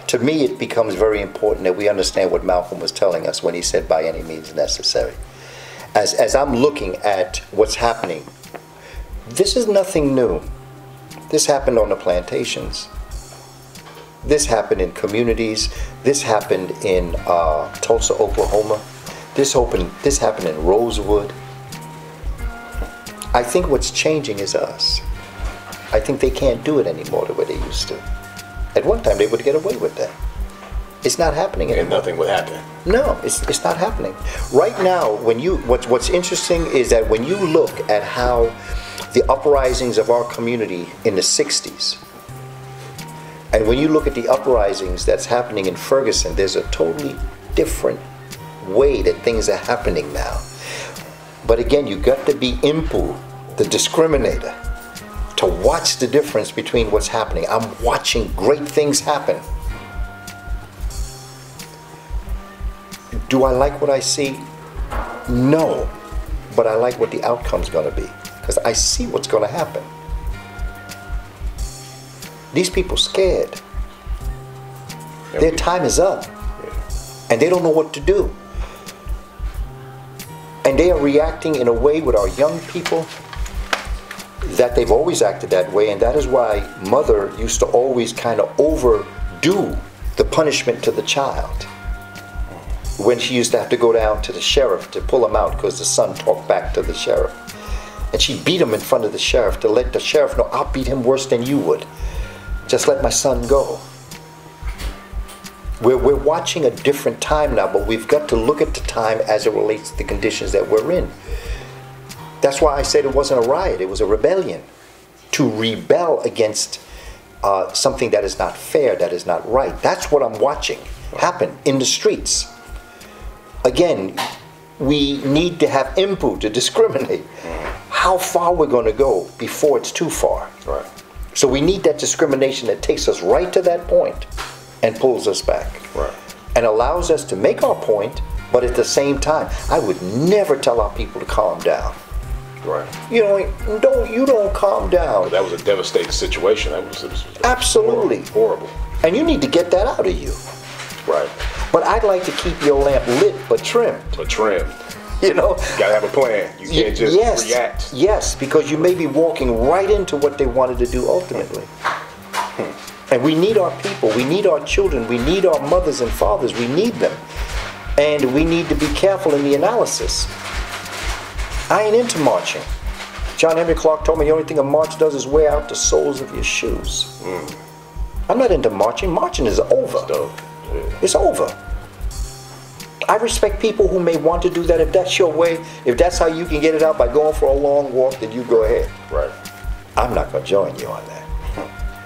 to me, it becomes very important that we understand what Malcolm was telling us when he said, by any means necessary. As I'm looking at what's happening, this is nothing new. This happened on the plantations. This happened in communities. This happened in Tulsa, Oklahoma. This happened in Rosewood. I think what's changing is us. I think they can't do it anymore the way they used to. At one time, they would get away with that. It's not happening anymore. And nothing would happen. No, it's not happening. Right now, what's interesting is that when you look at how the uprisings of our community in the 60s, and when you look at the uprisings that's happening in Ferguson, there's a totally different way that things are happening now. But again, you got to be impu, the discriminator, to watch the difference between what's happening. I'm watching great things happen. Do I like what I see? No. But I like what the outcome's going to be, because I see what's going to happen. These people scared. Their time is up. And they don't know what to do. And they are reacting in a way with our young people that they've always acted that way, and that is why mother used to always kind of overdo the punishment to the child. When she used to have to go down to the sheriff to pull him out because the son talked back to the sheriff. And she beat him in front of the sheriff to let the sheriff know, I'll beat him worse than you would. Just let my son go. We're watching a different time now, but we've got to look at the time as it relates to the conditions that we're in. That's why I said it wasn't a riot, it was a rebellion. To rebel against something that is not fair, that is not right. That's what I'm watching happen in the streets. Again, we need to have input to discriminate how far we're going to go before it's too far. Right. So we need that discrimination that takes us right to that point and pulls us back. Right. And allows us to make our point, but at the same time, I would never tell our people to calm down. Right. You don't calm down. Well, that was a devastating situation. It was absolutely horrible. And you need to get that out of you. Right. But I'd like to keep your lamp lit but trimmed. But trimmed. You know? You gotta have a plan. You can't just react. Yes, because you may be walking right into what they wanted to do ultimately. And we need our people, we need our children, we need our mothers and fathers, we need them. And we need to be careful in the analysis. I ain't into marching. John Henry Clark told me the only thing a march does is wear out the soles of your shoes. I'm not into marching. Marching is over. It's over. I respect people who may want to do that. If that's your way, if that's how you can get it out by going for a long walk, then you go ahead. Right. I'm not going to join you on that.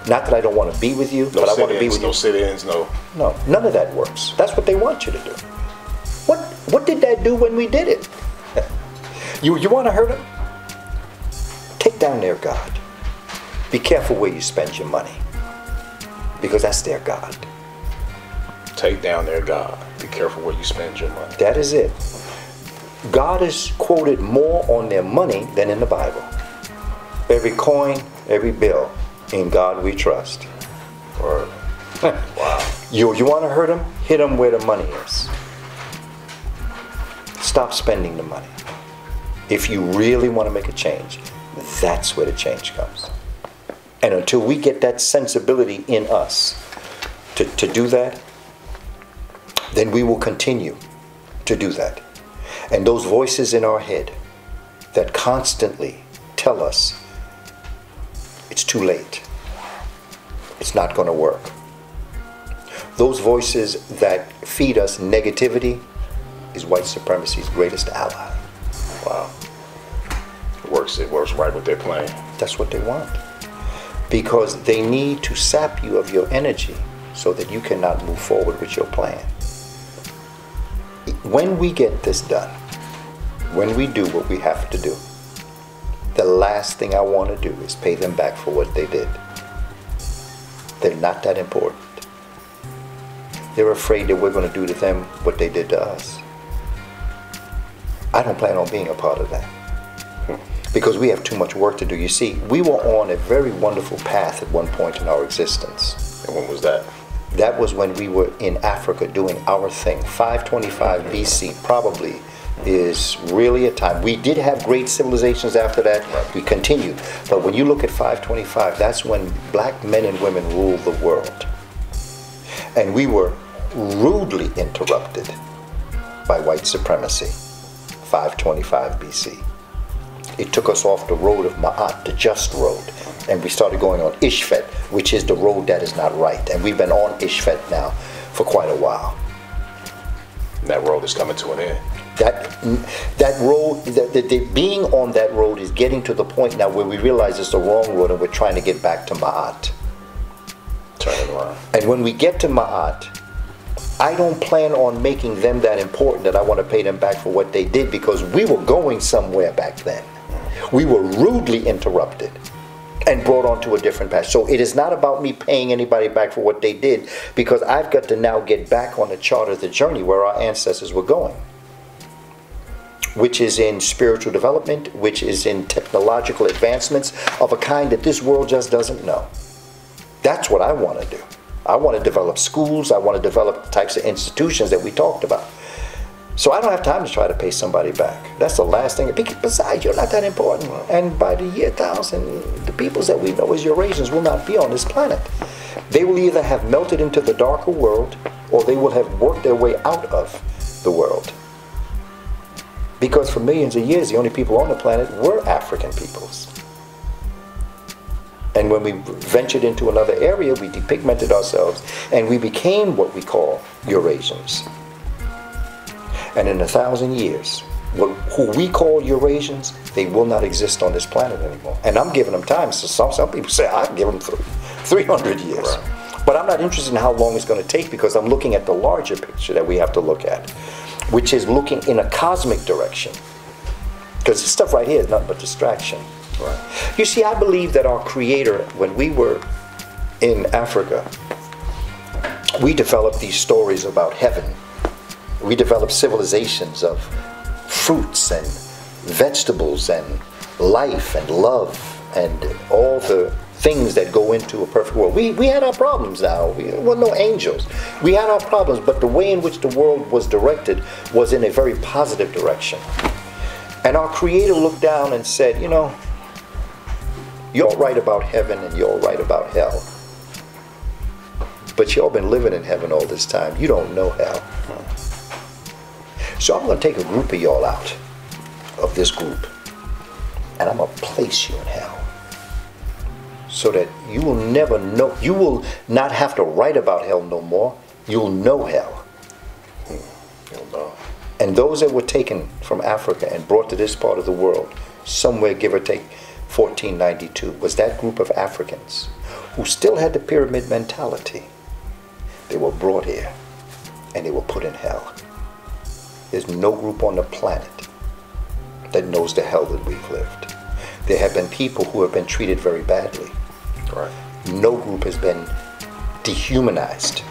Not that I don't want to be with you, but I want to be with you. No sit-ins, no. No, none of that works. That's what they want you to do. What did that do when we did it? You want to hurt them? Take down their God. Be careful where you spend your money, because that's their God. Take down their God. Be careful where you spend your money. That is it. God is quoted more on their money than in the Bible. Every coin, every bill, in God we trust. Or, wow. You want to hurt them? Hit them where the money is. Stop spending the money. If you really want to make a change, that's where the change comes. And until we get that sensibility in us to do that, then we will continue to do that. And those voices in our head that constantly tell us it's too late, it's not going to work. Those voices that feed us negativity is white supremacy's greatest ally. Wow. It works right with their plan. That's what they want. Because they need to sap you of your energy so that you cannot move forward with your plan. When we get this done, when we do what we have to do, the last thing I want to do is pay them back for what they did. They're not that important. They're afraid that we're going to do to them what they did to us. I don't plan on being a part of that, because we have too much work to do. You see, we were on a very wonderful path at one point in our existence. And when was that? That was when we were in Africa doing our thing. 525 BC probably is really a time. We did have great civilizations after that. We continued. But when you look at 525, that's when black men and women ruled the world. And we were rudely interrupted by white supremacy. 525 BC. It took us off the road of Ma'at, the just road. And we started going on Ishvet, which is the road that is not right. And we've been on Ishvet now for quite a while. That road is coming to an end. That road, the being on that road is getting to the point now where we realize it's the wrong road and we're trying to get back to Ma'at. Turn it around. And when we get to Ma'at, I don't plan on making them that important that I want to pay them back for what they did, because we were going somewhere back then. We were rudely interrupted and brought onto a different path. So it is not about me paying anybody back for what they did, because I've got to now get back on the chart of the journey where our ancestors were going, which is in spiritual development, which is in technological advancements of a kind that this world just doesn't know. That's what I want to do. I want to develop schools. I want to develop the types of institutions that we talked about. So I don't have time to try to pay somebody back. That's the last thing. Besides, you're not that important. And by the year 1000, the peoples that we know as Eurasians will not be on this planet. They will either have melted into the darker world, or they will have worked their way out of the world. Because for millions of years, the only people on the planet were African peoples. And when we ventured into another area, we depigmented ourselves, and we became what we call Eurasians. And in 1,000 years, who we call Eurasians, they will not exist on this planet anymore. And I'm giving them time. So some people say, I give them 300 years. Right. But I'm not interested in how long it's going to take, because I'm looking at the larger picture that we have to look at, which is looking in a cosmic direction. Because this stuff right here is nothing but distraction. Right. You see, I believe that our Creator, when we were in Africa, we developed these stories about heaven. We developed civilizations of fruits and vegetables and life and love and all the things that go into a perfect world. We had our problems now. We were no angels. We had our problems, but the way in which the world was directed was in a very positive direction. And our Creator looked down and said, you know, you're right about heaven and you're right about hell. But y'all been living in heaven all this time. You don't know hell. So I'm going to take a group of y'all out of this group, and I'm going to place you in hell, so that you will never know, you will not have to write about hell no more. You'll know hell. You'll know. And those that were taken from Africa and brought to this part of the world, somewhere give or take 1492, was that group of Africans who still had the pyramid mentality. They were brought here and they were put in hell. There's no group on the planet that knows the hell that we've lived. There have been people who have been treated very badly. Right. No group has been dehumanized.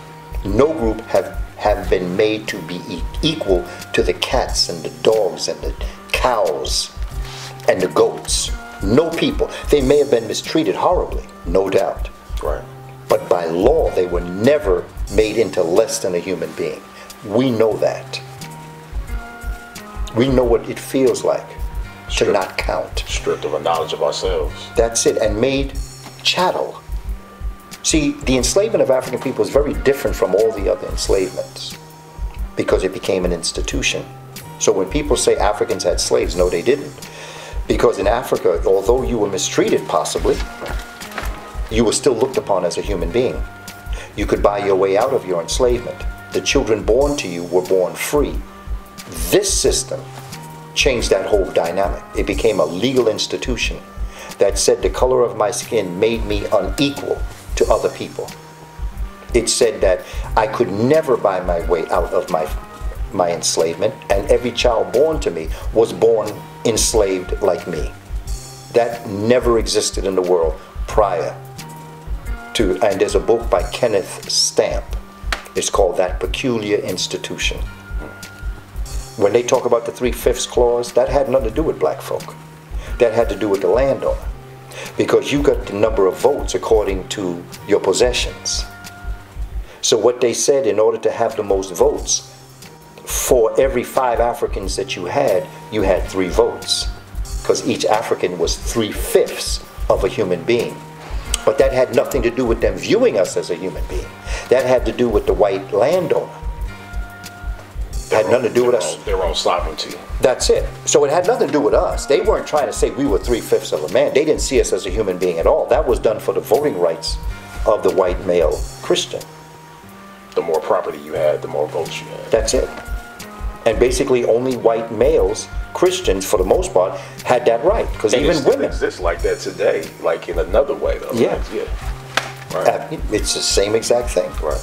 No group have been made to be equal to the cats and the dogs and the cows and the goats. No people. They may have been mistreated horribly, no doubt. Right. But by law, they were never made into less than a human being. We know that. We know what it feels like to not count. Stripped of a knowledge of ourselves. That's it, and made chattel. See, the enslavement of African people is very different from all the other enslavements, because it became an institution. So when people say Africans had slaves, no, they didn't. Because in Africa, although you were mistreated possibly, you were still looked upon as a human being. You could buy your way out of your enslavement. The children born to you were born free. This system changed that whole dynamic. It became a legal institution that said the color of my skin made me unequal to other people. It said that I could never buy my way out of my enslavement, and every child born to me was born enslaved like me. That never existed in the world prior to, and there's a book by Kenneth Stamp. It's called That Peculiar Institution. When they talk about the 3/5 clause, that had nothing to do with black folk. That had to do with the landowner. Because you got the number of votes according to your possessions. So what they said, in order to have the most votes, for every 5 Africans that you had 3 votes. Because each African was 3/5 of a human being. But that had nothing to do with them viewing us as a human being. That had to do with the white landowner. Had nothing to do with us. Their own sovereignty. That's it. So it had nothing to do with us. They weren't trying to say we were 3/5 of a man. They didn't see us as a human being at all. That was done for the voting rights of the white male Christian. The more property you had, the more votes you had. That's it. And basically only white males, Christians for the most part, had that right. Because even it still women exists like that today, like in another way though. Yeah. Right? Yeah. Right. It's the same exact thing. Right.